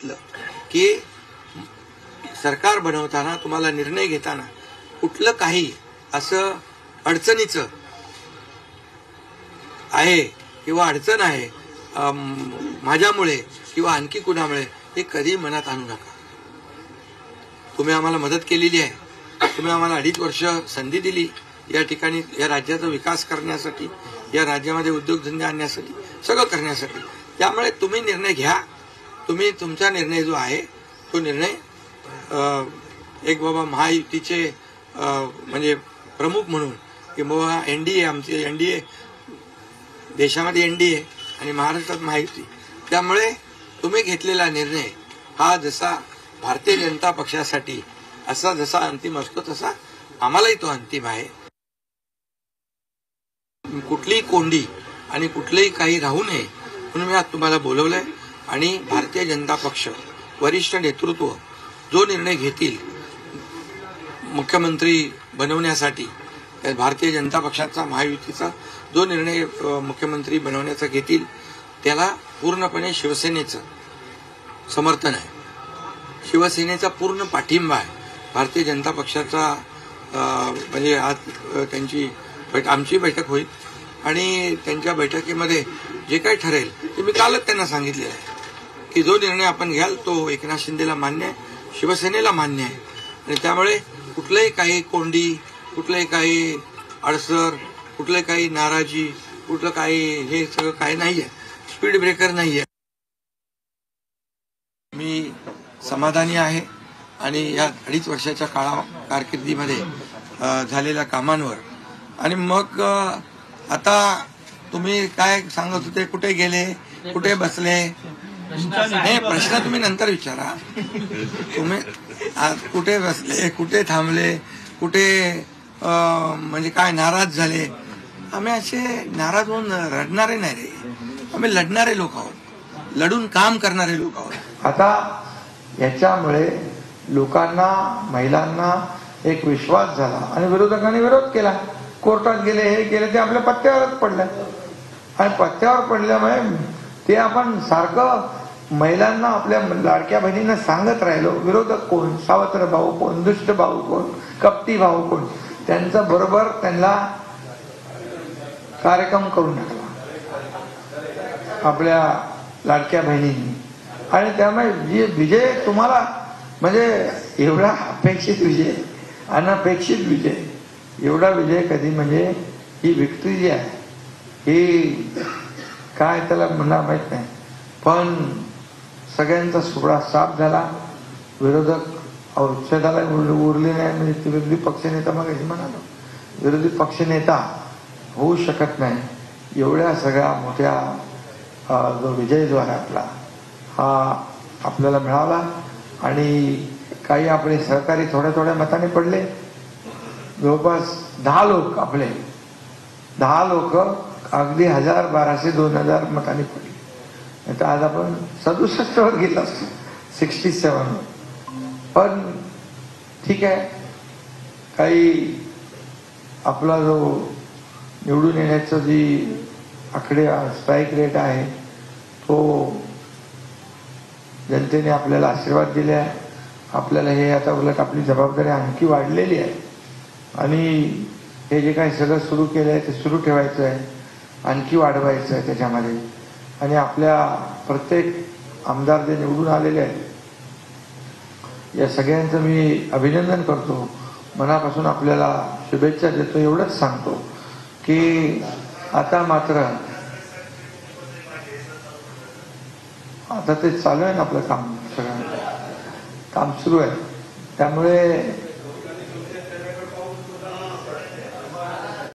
सांगितलं की सरकार बनवताना तुम्हाला निर्णय घेताना कुठलं काही असं अडचणीचं आहे किंवा अडचण आहे माझ्यामुळे किंवा आणखी कुणामुळे हे कधी मनात आणू नका. तुम्ही आम्हाला मदत केलेली आहे, तुम्ही आम्हाला 2.5 वर्ष संधी दिली या ठिकाणी या राज्याचा विकास करण्यासाठी, या राज्यामध्ये उद्योगधंदे आणण्यासाठी, सगळं करण्यासाठी. त्यामुळे तुम्ही निर्णय घ्या. तुम्ही तुमचा निर्णय जो आहे तो निर्णय एक बाबा महायुतीचे म्हणजे प्रमुख म्हणून की बाबा एनडीए आमचे एनडीए देशामध्ये एनडीए आणि महाराष्ट्रात महायुती. त्यामुळे तुम्ही घेतलेला निर्णय हा जसा भारतीय जनता पक्षासाठी असा जसा अंतिम असतो तसा आम्हालाही तो अंतिम आहे. कुठलीही कोंडी आणि कुठलेही काही राहू नये म्हणून मी आज तुम्हाला बोलवलंय. आणि भारतीय जनता पक्ष वरिष्ठ नेतृत्व जो निर्णय घेतील मुख्यमंत्री बनवण्यासाठी, भारतीय जनता पक्षाचा महायुतीचा जो निर्णय मुख्यमंत्री बनवण्याचा घेतील त्याला पूर्णपणे शिवसेनेचं समर्थन आहे, शिवसेनेचा पूर्ण पाठिंबा आहे. भारतीय जनता पक्षाचा म्हणजे आज आमची बैठक होईल आणि त्यांच्या बैठकीमध्ये जे काही ठरेल ते मी कालच त्यांना सांगितलेलं आहे की जो निर्णय आपण घ्याल तो एकनाथ शिंदेला मान्य आहे, शिवसेनेला मान्य आहे. आणि त्यामुळे कुठलंही काही कोंडी, कुठलंही काही अडसर, कुठलं काही नाराजी, कुठलं काही हे सगळं काही नाहीये, स्पीड ब्रेकर नाहीये. मी समाधानी आहे आणि या 2.5 वर्षाच्या कारकिर्दीमध्ये झालेल्या कामांवर. आणि मग आता तुम्ही काय सांगत होते, कुठे गेले, कुठे बसले, हे प्रश्न तुम्ही नंतर विचारा. तुम्ही कुठे बसले, कुठे थांबले, कुठे म्हणजे काय नाराज झाले. आम्ही असे नाराज होऊन रडणारे नाही रे, आम्ही लढणारे लोक आहोत, लढून काम करणारे लोक आहोत. आता याच्यामुळे लोकांना, महिलांना एक विश्वास झाला आणि विरोधकांनी विरोध केला, कोर्टात गेले, हे गेले, ते आपल्या पत्त्यावरच पडलं. आणि पत्त्यावर पडल्यामुळे ते आपण सारखं महिलांना, आपल्या लाडक्या बहिणींना सांगत राहिलो, विरोधक कोण, सावत्र भाऊ कोण, दुष्ट भाऊ कोण, कपटी भाऊ कोण, त्यांचा बरोबर त्यांना कार्यक्रम करून टाकला आपल्या लाडक्या बहिणींनी. आणि त्यामुळे जे विजय तुम्हाला म्हणजे एवढा अपेक्षित विजय, अनपेक्षित विजय, एवढा विजय कधी म्हणजे ही विक्ट्री जी आहे ही काय त्याला म्हणा माहित नाही. पण सगळ्यांचा सुबडा साफ झाला, विरोधक औषधाला उरले नाही. म्हणजे विरोधी पक्षनेता, मग म्हणालो विरोधी पक्षनेता होऊ शकत नाही. एवढ्या सगळ्या मोठ्या जो विजय जो आहे आपला हा आपल्याला मिळाला. आणि काही आपले सहकारी थोड्या थोड्या मताने पडले, जवळपास 10 लोक, आपले 10 लोक अगदी 1000, 1200, 2000 मतांनी पडली. तर आज आपण 67 वर गेलो असतो, 67. पण ठीक आहे, काही आपला जो निवडून येण्याचं जी आकडे स्ट्राईक रेट आहे तो जनतेने आपल्याला आशीर्वाद दिले आहे. आपल्याला हे आता उलट आपली जबाबदारी आणखी वाढलेली आहे. आणि हे जे काही सगळं सुरू केलं आहे ते सुरू ठेवायचं आहे, आणखी वाढवायचं आहे त्याच्यामध्ये. आणि आपल्या प्रत्येक आमदार जे निवडून आलेले आहेत या सगळ्यांचं मी अभिनंदन करतो, मनापासून आपल्याला शुभेच्छा देतो. एवढंच सांगतो की आता मात्र आता ते चालू आहे ना आपलं काम, सगळं काम सुरू आहे. त्यामुळे